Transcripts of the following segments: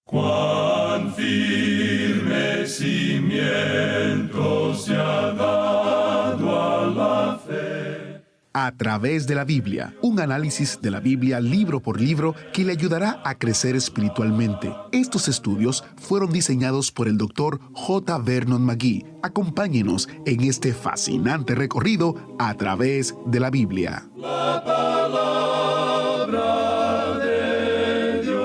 Cuán firme cimiento se ha dado a la fe. A través de la Biblia, un análisis de la Biblia libro por libro que le ayudará a crecer espiritualmente. Estos estudios fueron diseñados por el Dr. J. Vernon McGee. Acompáñenos en este fascinante recorrido a través de la Biblia. La palabra de Dios.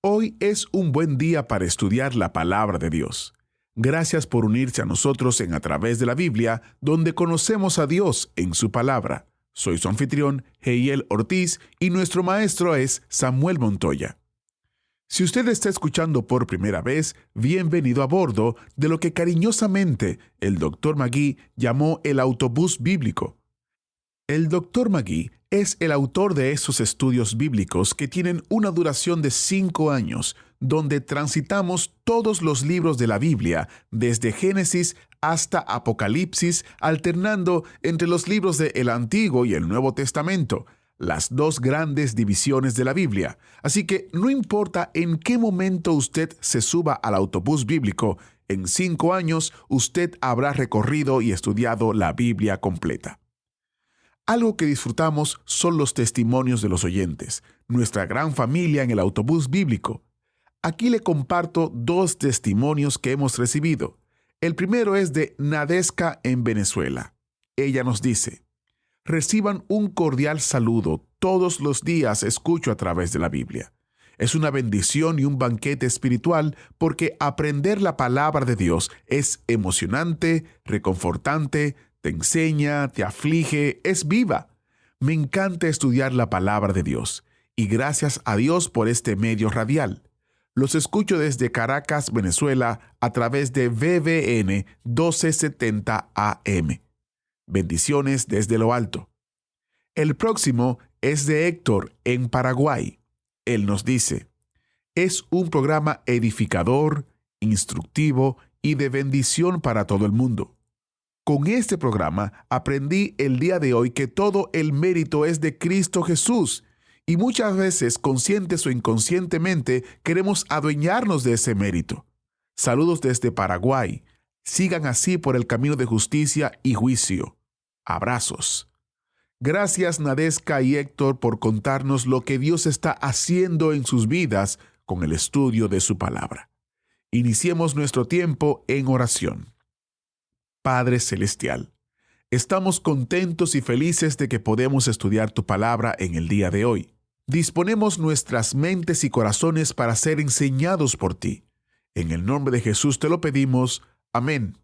Hoy es un buen día para estudiar la palabra de Dios. Gracias por unirse a nosotros en A Través de la Biblia, donde conocemos a Dios en su palabra. Soy su anfitrión, Heiel Ortiz, y nuestro maestro es Samuel Montoya. Si usted está escuchando por primera vez, bienvenido a bordo de lo que cariñosamente el Dr. McGee llamó el autobús bíblico. El Dr. McGee es el autor de esos estudios bíblicos que tienen una duración de 5 años, donde transitamos todos los libros de la Biblia, desde Génesis hasta Apocalipsis, alternando entre los libros del Antiguo y el Nuevo Testamento, las dos grandes divisiones de la Biblia. Así que no importa en qué momento usted se suba al autobús bíblico, en 5 años usted habrá recorrido y estudiado la Biblia completa. Algo que disfrutamos son los testimonios de los oyentes, nuestra gran familia en el autobús bíblico. Aquí le comparto 2 testimonios que hemos recibido. El primero es de Nadesca en Venezuela. Ella nos dice: reciban un cordial saludo. Todos los días escucho a través de la Biblia. Es una bendición y un banquete espiritual porque aprender la palabra de Dios es emocionante, reconfortante, te enseña, te aflige, es viva. Me encanta estudiar la palabra de Dios y gracias a Dios por este medio radial. Los escucho desde Caracas, Venezuela, a través de VBN 1270 AM. Bendiciones desde lo alto. El próximo es de Héctor, en Paraguay. Él nos dice: es un programa edificador, instructivo y de bendición para todo el mundo. Con este programa aprendí el día de hoy que todo el mérito es de Cristo Jesús. Y muchas veces, conscientes o inconscientemente, queremos adueñarnos de ese mérito. Saludos desde Paraguay. Sigan así por el camino de justicia y juicio. Abrazos. Gracias Nadesca y Héctor por contarnos lo que Dios está haciendo en sus vidas con el estudio de su palabra. Iniciemos nuestro tiempo en oración. Padre Celestial, estamos contentos y felices de que podemos estudiar tu palabra en el día de hoy. Disponemos nuestras mentes y corazones para ser enseñados por ti. En el nombre de Jesús te lo pedimos. Amén.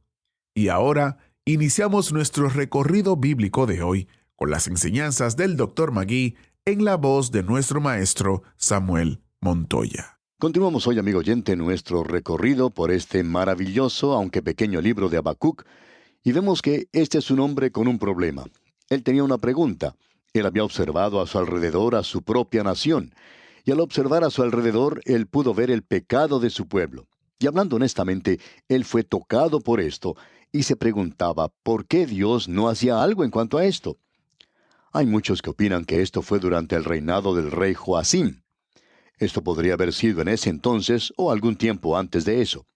Y ahora iniciamos nuestro recorrido bíblico de hoy con las enseñanzas del Dr. McGee en la voz de nuestro maestro Samuel Montoya. Continuamos hoy, amigo oyente, nuestro recorrido por este maravilloso, aunque pequeño libro de Habacuc, y vemos que este es un hombre con un problema. Él tenía una pregunta. Él había observado a su alrededor a su propia nación, y al observar a su alrededor, él pudo ver el pecado de su pueblo. Y hablando honestamente, él fue tocado por esto, y se preguntaba, ¿por qué Dios no hacía algo en cuanto a esto? Hay muchos que opinan que esto fue durante el reinado del rey Joacim. Esto podría haber sido en ese entonces o algún tiempo antes de eso.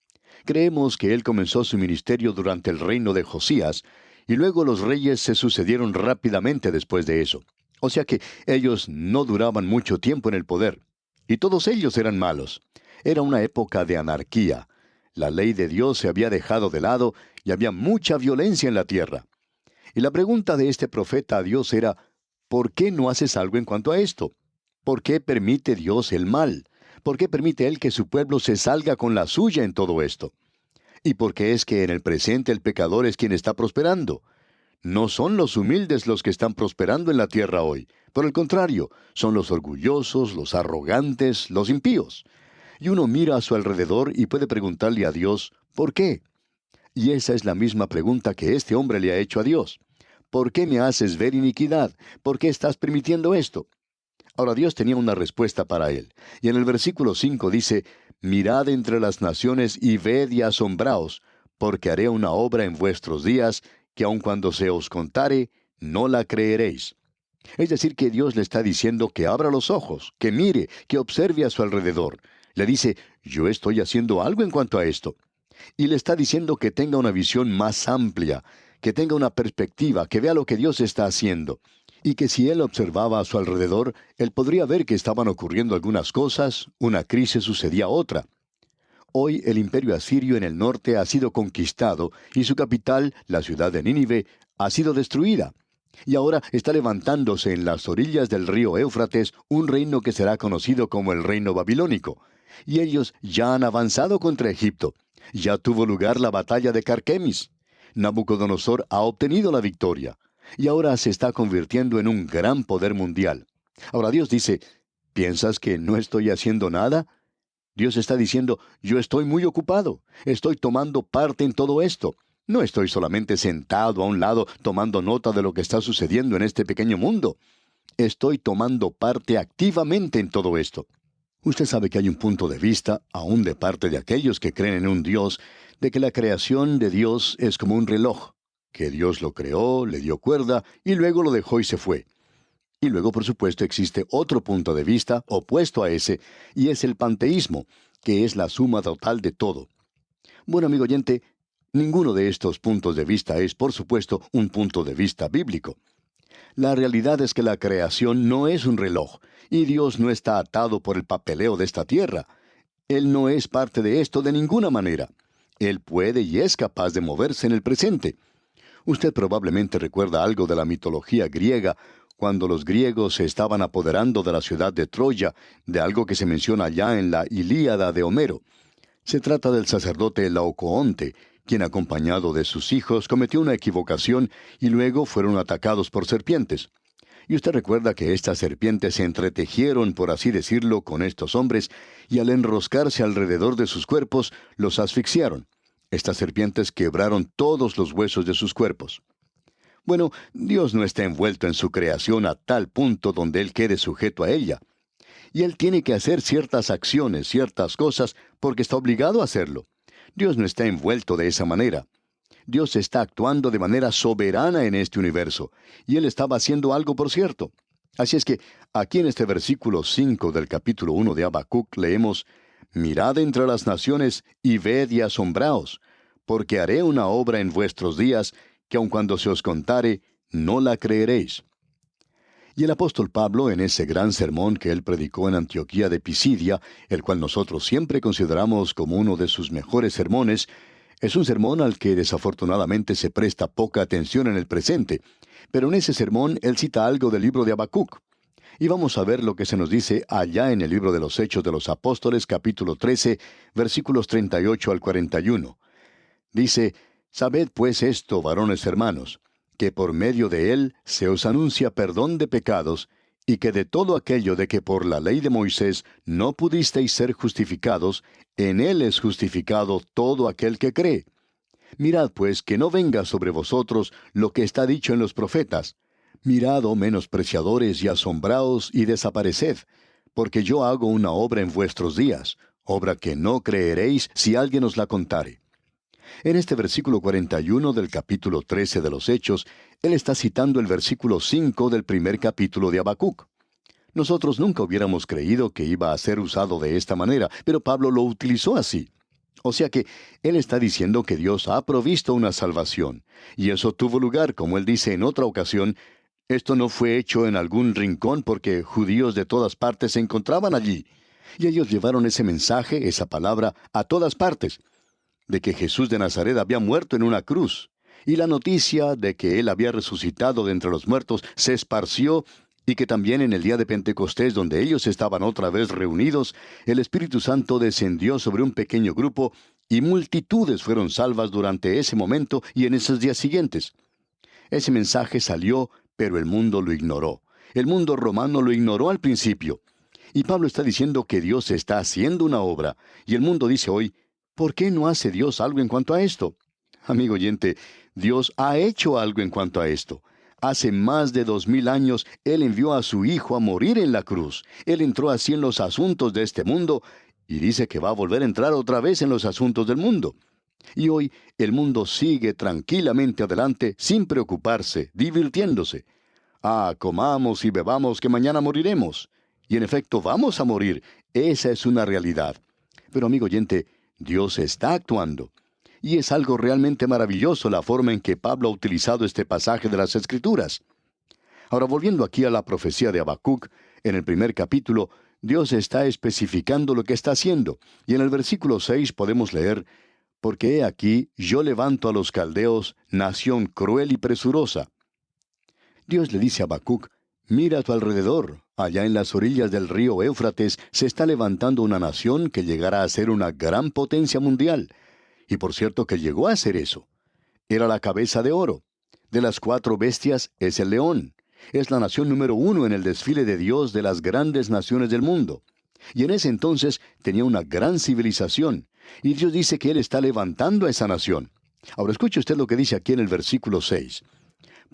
Creemos que él comenzó su ministerio durante el reino de Josías, y luego los reyes se sucedieron rápidamente después de eso. O sea que ellos no duraban mucho tiempo en el poder. Y todos ellos eran malos. Era una época de anarquía. La ley de Dios se había dejado de lado y había mucha violencia en la tierra. Y la pregunta de este profeta a Dios era: ¿por qué no haces algo en cuanto a esto? ¿Por qué permite Dios el mal? ¿Por qué permite Él que su pueblo se salga con la suya en todo esto? ¿Y por qué es que en el presente el pecador es quien está prosperando? No son los humildes los que están prosperando en la tierra hoy. Por el contrario, son los orgullosos, los arrogantes, los impíos. Y uno mira a su alrededor y puede preguntarle a Dios, ¿por qué? Y esa es la misma pregunta que este hombre le ha hecho a Dios. ¿Por qué me haces ver iniquidad? ¿Por qué estás permitiendo esto? Ahora Dios tenía una respuesta para él. Y en el versículo 5 dice: mirad entre las naciones y ved y asombraos, porque haré una obra en vuestros días, que aun cuando se os contare, no la creeréis. Es decir, que Dios le está diciendo que abra los ojos, que mire, que observe a su alrededor. Le dice, yo estoy haciendo algo en cuanto a esto. Y le está diciendo que tenga una visión más amplia, que tenga una perspectiva, que vea lo que Dios está haciendo. Y que si él observaba a su alrededor, él podría ver que estaban ocurriendo algunas cosas, una crisis sucedía otra. Hoy el imperio asirio en el norte ha sido conquistado y su capital, la ciudad de Nínive, ha sido destruida. Y ahora está levantándose en las orillas del río Éufrates un reino que será conocido como el reino babilónico. Y ellos ya han avanzado contra Egipto. Ya tuvo lugar la batalla de Carquemis. Nabucodonosor ha obtenido la victoria. Y ahora se está convirtiendo en un gran poder mundial. Ahora Dios dice, ¿piensas que no estoy haciendo nada? Dios está diciendo, yo estoy muy ocupado. Estoy tomando parte en todo esto. No estoy solamente sentado a un lado tomando nota de lo que está sucediendo en este pequeño mundo. Estoy tomando parte activamente en todo esto. Usted sabe que hay un punto de vista, aún de parte de aquellos que creen en un Dios, de que la creación de Dios es como un reloj, que Dios lo creó, le dio cuerda y luego lo dejó y se fue. Y luego, por supuesto, existe otro punto de vista opuesto a ese, y es el panteísmo, que es la suma total de todo. Bueno, amigo oyente, ninguno de estos puntos de vista es, por supuesto, un punto de vista bíblico. La realidad es que la creación no es un reloj, y Dios no está atado por el papeleo de esta tierra. Él no es parte de esto de ninguna manera. Él puede y es capaz de moverse en el presente. Usted probablemente recuerda algo de la mitología griega, cuando los griegos se estaban apoderando de la ciudad de Troya, de algo que se menciona allá en la Ilíada de Homero. Se trata del sacerdote Laocoonte, quien acompañado de sus hijos cometió una equivocación y luego fueron atacados por serpientes. Y usted recuerda que estas serpientes se entretejieron, por así decirlo, con estos hombres, y al enroscarse alrededor de sus cuerpos, los asfixiaron. Estas serpientes quebraron todos los huesos de sus cuerpos. Bueno, Dios no está envuelto en su creación a tal punto donde Él quede sujeto a ella. Y Él tiene que hacer ciertas acciones, ciertas cosas, porque está obligado a hacerlo. Dios no está envuelto de esa manera. Dios está actuando de manera soberana en este universo, y Él estaba haciendo algo, por cierto. Así es que, aquí en este versículo 5 del capítulo 1 de Habacuc leemos, «Mirad entre las naciones y ved y asombraos, porque haré una obra en vuestros días, que aun cuando se os contare, no la creeréis». Y el apóstol Pablo, en ese gran sermón que él predicó en Antioquía de Pisidia, el cual nosotros siempre consideramos como uno de sus mejores sermones, es un sermón al que desafortunadamente se presta poca atención en el presente, pero en ese sermón él cita algo del libro de Habacuc. Y vamos a ver lo que se nos dice allá en el libro de los Hechos de los Apóstoles, capítulo 13, versículos 38 al 41. Dice, «Sabed pues esto, varones hermanos, que por medio de él se os anuncia perdón de pecados, y que de todo aquello de que por la ley de Moisés no pudisteis ser justificados, en él es justificado todo aquel que cree. Mirad pues que no venga sobre vosotros lo que está dicho en los profetas. Mirad, oh menospreciadores, y asombraos, y desapareced, porque yo hago una obra en vuestros días, obra que no creeréis si alguien os la contare». En este versículo 41 del capítulo 13 de los Hechos, él está citando el versículo 5 del primer capítulo de Habacuc. Nosotros nunca hubiéramos creído que iba a ser usado de esta manera, pero Pablo lo utilizó así. O sea que él está diciendo que Dios ha provisto una salvación, y eso tuvo lugar, como él dice en otra ocasión, esto no fue hecho en algún rincón porque judíos de todas partes se encontraban allí. Y ellos llevaron ese mensaje, esa palabra, a todas partes, de que Jesús de Nazaret había muerto en una cruz, y la noticia de que Él había resucitado de entre los muertos se esparció, y que también en el día de Pentecostés, donde ellos estaban otra vez reunidos, el Espíritu Santo descendió sobre un pequeño grupo, y multitudes fueron salvas durante ese momento y en esos días siguientes. Ese mensaje salió, pero el mundo lo ignoró. El mundo romano lo ignoró al principio. Y Pablo está diciendo que Dios está haciendo una obra, y el mundo dice hoy, ¿por qué no hace Dios algo en cuanto a esto? Amigo oyente, Dios ha hecho algo en cuanto a esto. Hace más de 2000 años, Él envió a su Hijo a morir en la cruz. Él entró así en los asuntos de este mundo, y dice que va a volver a entrar otra vez en los asuntos del mundo. Y hoy, el mundo sigue tranquilamente adelante, sin preocuparse, divirtiéndose. comamos y bebamos que mañana moriremos. Y en efecto vamos a morir. Esa es una realidad. Pero amigo oyente, Dios está actuando. Y es algo realmente maravilloso la forma en que Pablo ha utilizado este pasaje de las Escrituras. Ahora, volviendo aquí a la profecía de Habacuc, en el primer capítulo, Dios está especificando lo que está haciendo. Y en el versículo 6 podemos leer: porque he aquí, yo levanto a los caldeos, nación cruel y presurosa. Dios le dice a Habacuc: mira a tu alrededor, allá en las orillas del río Éufrates se está levantando una nación que llegará a ser una gran potencia mundial. Y por cierto que llegó a ser eso. Era la cabeza de oro. De las 4 bestias es el león. Es la nación número 1 en el desfile de Dios de las grandes naciones del mundo. Y en ese entonces tenía una gran civilización. Y Dios dice que Él está levantando a esa nación. Ahora escuche usted lo que dice aquí en el versículo 6.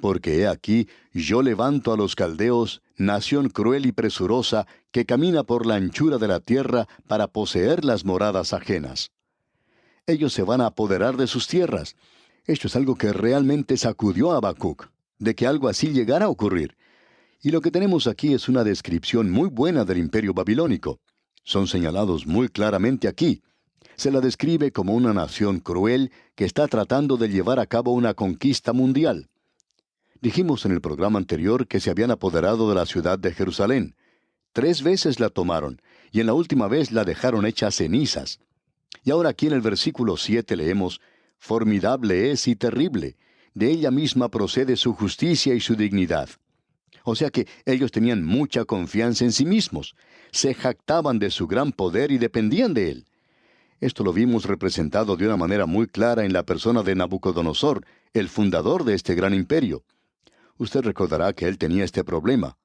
Porque he aquí, yo levanto a los caldeos, nación cruel y presurosa, que camina por la anchura de la tierra para poseer las moradas ajenas. Ellos se van a apoderar de sus tierras. Esto es algo que realmente sacudió a Habacuc, de que algo así llegara a ocurrir. Y lo que tenemos aquí es una descripción muy buena del imperio babilónico. Son señalados muy claramente aquí. Se la describe como una nación cruel que está tratando de llevar a cabo una conquista mundial. Dijimos en el programa anterior que se habían apoderado de la ciudad de Jerusalén. 3 veces la tomaron, y en la última vez la dejaron hecha cenizas. Y ahora aquí en el versículo 7 leemos: formidable es y terrible, de ella misma procede su justicia y su dignidad. O sea que ellos tenían mucha confianza en sí mismos, se jactaban de su gran poder y dependían de él. Esto lo vimos representado de una manera muy clara en la persona de Nabucodonosor, el fundador de este gran imperio. Usted recordará que él tenía este problema.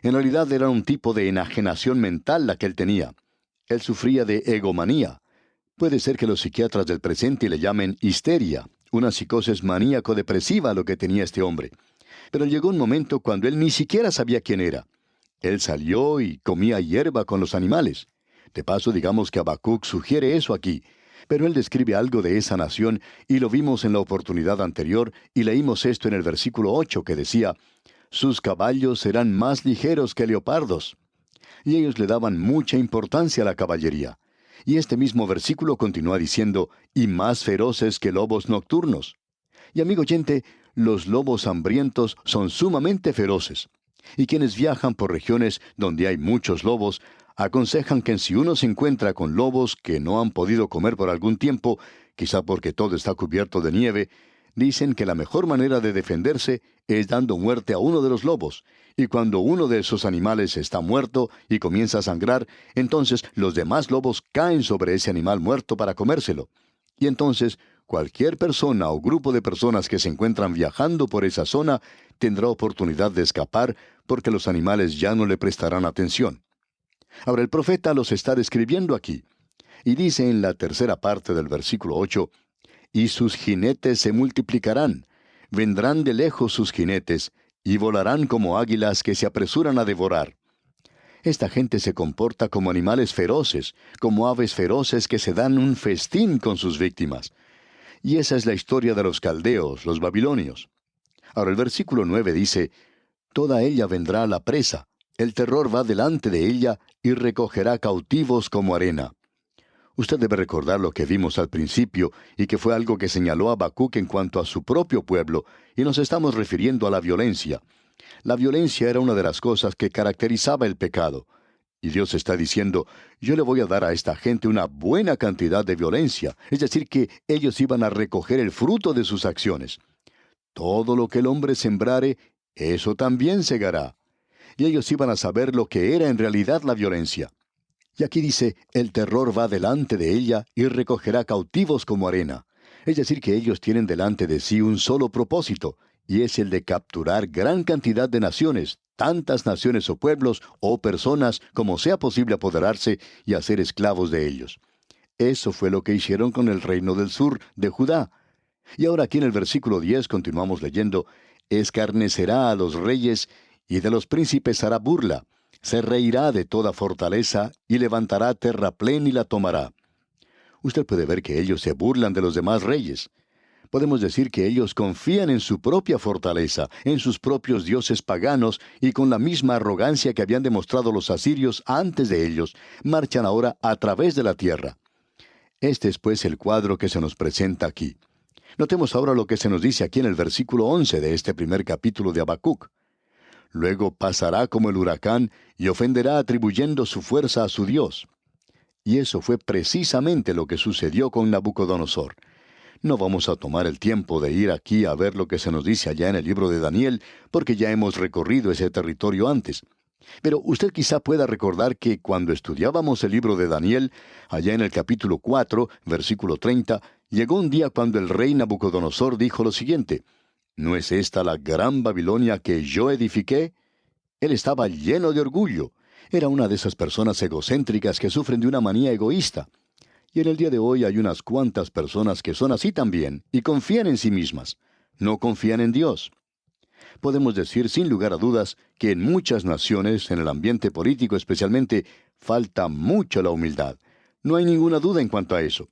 En realidad era un tipo de enajenación mental la que él tenía. Él sufría de egomanía. Puede ser que los psiquiatras del presente le llamen histeria, una psicosis maníaco-depresiva a lo que tenía este hombre. Pero llegó un momento cuando él ni siquiera sabía quién era. Él salió y comía hierba con los animales. De paso, digamos que Habacuc sugiere eso aquí, pero él describe algo de esa nación y lo vimos en la oportunidad anterior y leímos esto en el versículo 8 que decía: sus caballos serán más ligeros que leopardos. Y ellos le daban mucha importancia a la caballería. Y este mismo versículo continúa diciendo: y más feroces que lobos nocturnos. Y amigo oyente, los lobos hambrientos son sumamente feroces. Y quienes viajan por regiones donde hay muchos lobos, aconsejan que si uno se encuentra con lobos que no han podido comer por algún tiempo, quizá porque todo está cubierto de nieve, dicen que la mejor manera de defenderse es dando muerte a uno de los lobos. Y cuando uno de esos animales está muerto y comienza a sangrar, entonces los demás lobos caen sobre ese animal muerto para comérselo. Y entonces cualquier persona o grupo de personas que se encuentran viajando por esa zona tendrá oportunidad de escapar porque los animales ya no le prestarán atención. Ahora el profeta los está describiendo aquí. Y dice en la tercera parte del versículo 8, y sus jinetes se multiplicarán, vendrán de lejos sus jinetes, y volarán como águilas que se apresuran a devorar. Esta gente se comporta como animales feroces, como aves feroces que se dan un festín con sus víctimas. Y esa es la historia de los caldeos, los babilonios. Ahora el versículo 9 dice, toda ella vendrá a la presa, el terror va delante de ella y recogerá cautivos como arena. Usted debe recordar lo que vimos al principio y que fue algo que señaló Habacuc en cuanto a su propio pueblo, y nos estamos refiriendo a la violencia. La violencia era una de las cosas que caracterizaba el pecado. Y Dios está diciendo, yo le voy a dar a esta gente una buena cantidad de violencia, es decir, que ellos iban a recoger el fruto de sus acciones. Todo lo que el hombre sembrare, eso también segará. Y ellos iban a saber lo que era en realidad la violencia. Y aquí dice, el terror va delante de ella y recogerá cautivos como arena. Es decir, que ellos tienen delante de sí un solo propósito, y es el de capturar gran cantidad de naciones, tantas naciones o pueblos o personas como sea posible apoderarse y hacer esclavos de ellos. Eso fue lo que hicieron con el reino del sur de Judá. Y ahora aquí en el versículo 10 continuamos leyendo, escarnecerá a los reyes y de los príncipes hará burla. Se reirá de toda fortaleza y levantará terraplén y la tomará. Usted puede ver que ellos se burlan de los demás reyes. Podemos decir que ellos confían en su propia fortaleza, en sus propios dioses paganos, y con la misma arrogancia que habían demostrado los asirios antes de ellos, marchan ahora a través de la tierra. Este es pues el cuadro que se nos presenta aquí. Notemos ahora lo que se nos dice aquí en el versículo 11 de este primer capítulo de Habacuc. Luego pasará como el huracán y ofenderá atribuyendo su fuerza a su Dios. Y eso fue precisamente lo que sucedió con Nabucodonosor. No vamos a tomar el tiempo de ir aquí a ver lo que se nos dice allá en el libro de Daniel, porque ya hemos recorrido ese territorio antes. Pero usted quizá pueda recordar que cuando estudiábamos el libro de Daniel, allá en el capítulo 4, versículo 30, llegó un día cuando el rey Nabucodonosor dijo lo siguiente: ¿No es esta la gran Babilonia que yo edifiqué? Él estaba lleno de orgullo. Era una de esas personas egocéntricas que sufren de una manía egoísta. Y en el día de hoy hay unas cuantas personas que son así también, y confían en sí mismas. No confían en Dios. Podemos decir sin lugar a dudas que en muchas naciones, en el ambiente político especialmente, falta mucho la humildad. No hay ninguna duda en cuanto a eso.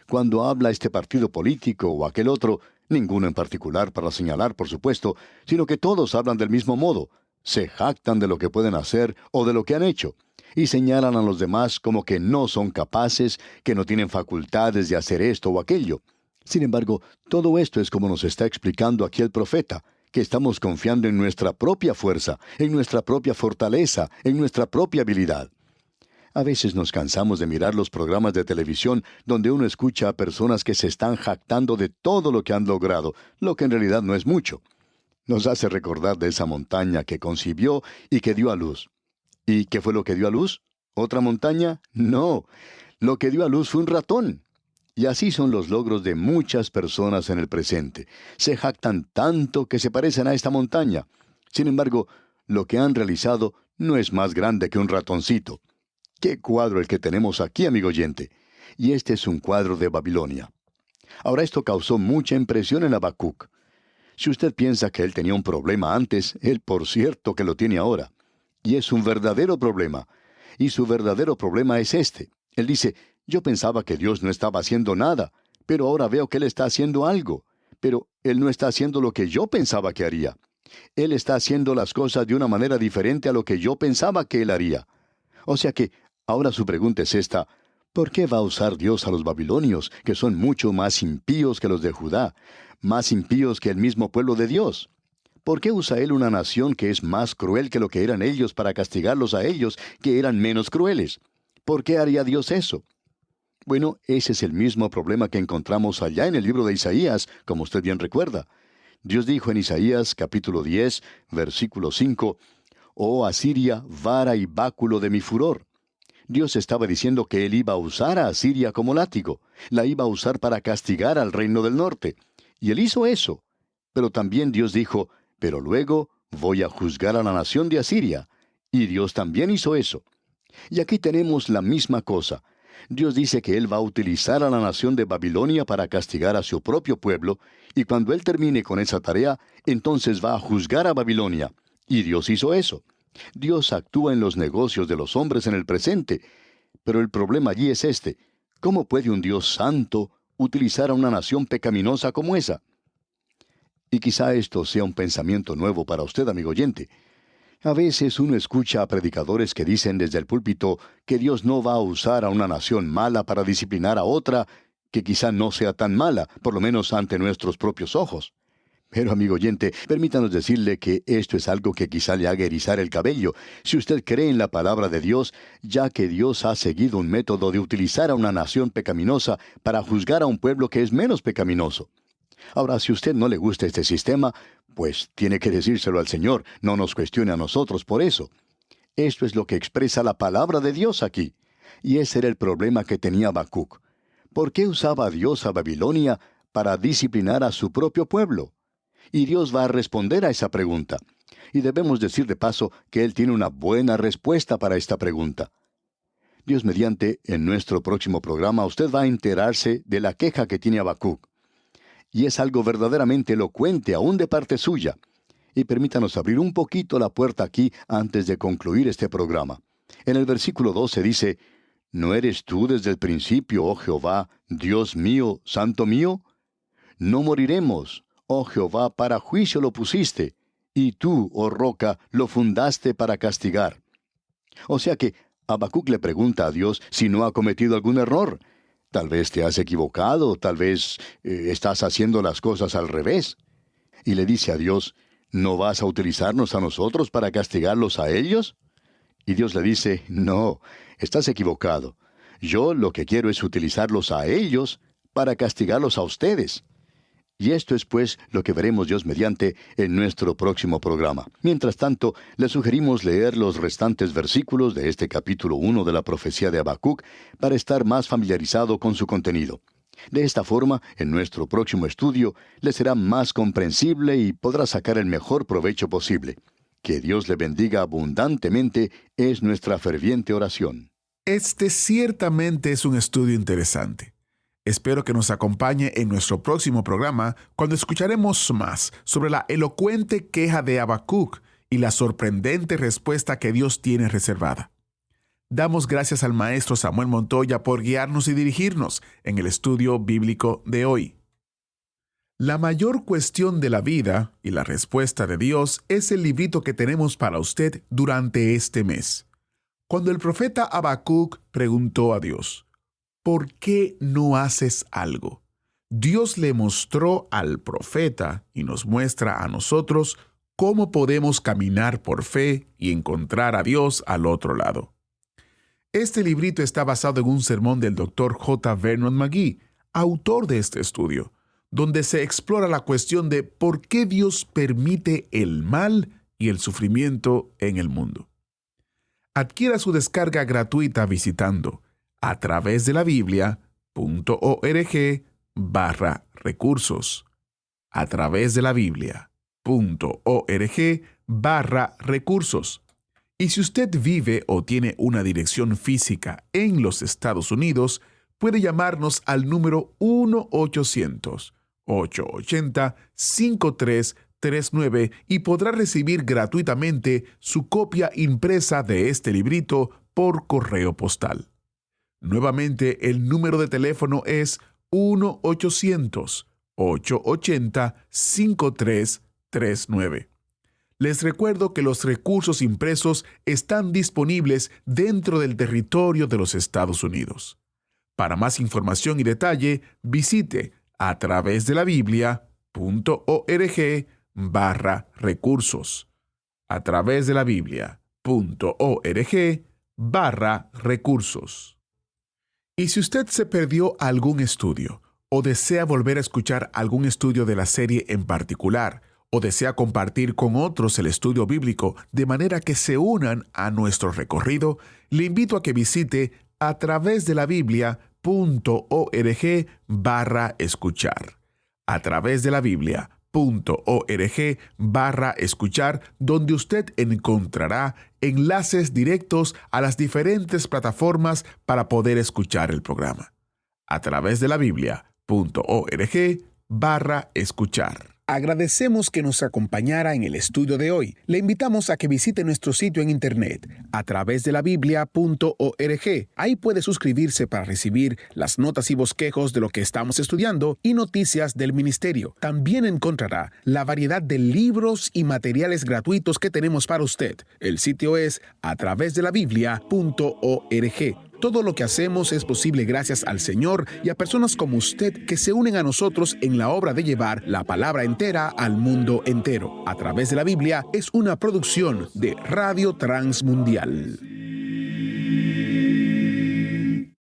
Cuando habla este partido político o aquel otro, ninguno en particular para señalar, por supuesto, sino que todos hablan del mismo modo. Se jactan de lo que pueden hacer o de lo que han hecho, y señalan a los demás como que no son capaces, que no tienen facultades de hacer esto o aquello. Sin embargo, todo esto es como nos está explicando aquí el profeta, que estamos confiando en nuestra propia fuerza, en nuestra propia fortaleza, en nuestra propia habilidad. A veces nos cansamos de mirar los programas de televisión donde uno escucha a personas que se están jactando de todo lo que han logrado, lo que en realidad no es mucho. Nos hace recordar de esa montaña que concibió y que dio a luz. ¿Y qué fue lo que dio a luz? ¿Otra montaña? No. Lo que dio a luz fue un ratón. Y así son los logros de muchas personas en el presente. Se jactan tanto que se parecen a esta montaña. Sin embargo, lo que han realizado no es más grande que un ratoncito. ¡Qué cuadro el que tenemos aquí, amigo oyente! Y este es un cuadro de Babilonia. Ahora, esto causó mucha impresión en Habacuc. Si usted piensa que él tenía un problema antes, él por cierto que lo tiene ahora. Y es un verdadero problema. Y su verdadero problema es este. Él dice: yo pensaba que Dios no estaba haciendo nada, pero ahora veo que Él está haciendo algo. Pero Él no está haciendo lo que yo pensaba que haría. Él está haciendo las cosas de una manera diferente a lo que yo pensaba que Él haría. O sea que, ahora su pregunta es esta: ¿por qué va a usar Dios a los babilonios, que son mucho más impíos que los de Judá, más impíos que el mismo pueblo de Dios? ¿Por qué usa Él una nación que es más cruel que lo que eran ellos para castigarlos a ellos, que eran menos crueles? ¿Por qué haría Dios eso? Bueno, ese es el mismo problema que encontramos allá en el libro de Isaías, como usted bien recuerda. Dios dijo en Isaías capítulo 10, versículo 5, «Oh Asiria, vara y báculo de mi furor». Dios estaba diciendo que Él iba a usar a Asiria como látigo, la iba a usar para castigar al reino del norte. Y Él hizo eso. Pero también Dios dijo: «Pero luego voy a juzgar a la nación de Asiria». Y Dios también hizo eso. Y aquí tenemos la misma cosa. Dios dice que Él va a utilizar a la nación de Babilonia para castigar a su propio pueblo, y cuando Él termine con esa tarea, entonces va a juzgar a Babilonia. Y Dios hizo eso. Dios actúa en los negocios de los hombres en el presente. Pero el problema allí es este: ¿cómo puede un Dios santo utilizar a una nación pecaminosa como esa? Y quizá esto sea un pensamiento nuevo para usted, amigo oyente. A veces uno escucha a predicadores que dicen desde el púlpito que Dios no va a usar a una nación mala para disciplinar a otra que quizá no sea tan mala, por lo menos ante nuestros propios ojos. Pero, amigo oyente, permítanos decirle que esto es algo que quizá le haga erizar el cabello, si usted cree en la palabra de Dios, ya que Dios ha seguido un método de utilizar a una nación pecaminosa para juzgar a un pueblo que es menos pecaminoso. Ahora, si a usted no le gusta este sistema, pues tiene que decírselo al Señor, no nos cuestione a nosotros por eso. Esto es lo que expresa la palabra de Dios aquí. Y ese era el problema que tenía Habacuc. ¿Por qué usaba Dios a Babilonia para disciplinar a su propio pueblo? Y Dios va a responder a esa pregunta. Y debemos decir de paso que Él tiene una buena respuesta para esta pregunta. Dios mediante, en nuestro próximo programa usted va a enterarse de la queja que tiene Habacuc. Y es algo verdaderamente elocuente aún de parte suya. Y permítanos abrir un poquito la puerta aquí antes de concluir este programa. En el versículo 12 dice: ¿No eres tú desde el principio, oh Jehová, Dios mío, santo mío? no moriremos. Oh Jehová, para juicio lo pusiste, y tú, oh roca, lo fundaste para castigar. O sea que Habacuc le pregunta a Dios si no ha cometido algún error. Tal vez te has equivocado, tal vez estás haciendo las cosas al revés. Y le dice a Dios, ¿no vas a utilizarnos a nosotros para castigarlos a ellos? Y Dios le dice, no, estás equivocado. Yo lo que quiero es utilizarlos a ellos para castigarlos a ustedes. Y esto es pues lo que veremos Dios mediante en nuestro próximo programa. Mientras tanto, le sugerimos leer los restantes versículos de este capítulo 1 de la profecía de Habacuc para estar más familiarizado con su contenido. De esta forma, en nuestro próximo estudio, le será más comprensible y podrá sacar el mejor provecho posible. Que Dios le bendiga abundantemente es nuestra ferviente oración. Este ciertamente es un estudio interesante. Espero que nos acompañe en nuestro próximo programa cuando escucharemos más sobre la elocuente queja de Habacuc y la sorprendente respuesta que Dios tiene reservada. Damos gracias al maestro Samuel Montoya por guiarnos y dirigirnos en el estudio bíblico de hoy. La mayor cuestión de la vida y la respuesta de Dios es el librito que tenemos para usted durante este mes. Cuando el profeta Habacuc preguntó a Dios, ¿por qué no haces algo? Dios le mostró al profeta y nos muestra a nosotros cómo podemos caminar por fe y encontrar a Dios al otro lado. Este librito está basado en un sermón del Dr. J. Vernon McGee, autor de este estudio, donde se explora la cuestión de por qué Dios permite el mal y el sufrimiento en el mundo. Adquiera su descarga gratuita visitando a través de la Biblia.org/recursos. A través de la Biblia.org/recursos. Y si usted vive o tiene una dirección física en los Estados Unidos, puede llamarnos al número 1-800-880-5339 y podrá recibir gratuitamente su copia impresa de este librito por correo postal. Nuevamente, el número de teléfono es 1-800-880-5339. Les recuerdo que los recursos impresos están disponibles dentro del territorio de los Estados Unidos. Para más información y detalle, visite a través de la Biblia.org/recursos. A través de la Biblia.org/recursos. Y si usted se perdió algún estudio, o desea volver a escuchar algún estudio de la serie en particular, o desea compartir con otros el estudio bíblico de manera que se unan a nuestro recorrido, le invito a que visite a través de la Biblia.org/escuchar. A través de la Biblia.org/escuchar, donde usted encontrará enlaces directos a las diferentes plataformas para poder escuchar el programa. A través de la Biblia.org/escuchar. Agradecemos que nos acompañara en el estudio de hoy. Le invitamos a que visite nuestro sitio en internet a través de la Biblia.org. Ahí puede suscribirse para recibir las notas y bosquejos de lo que estamos estudiando y noticias del ministerio. También encontrará la variedad de libros y materiales gratuitos que tenemos para usted. El sitio es a través de la Biblia.org. Todo lo que hacemos es posible gracias al Señor y a personas como usted que se unen a nosotros en la obra de llevar la palabra entera al mundo entero. A través de la Biblia es una producción de Radio Transmundial.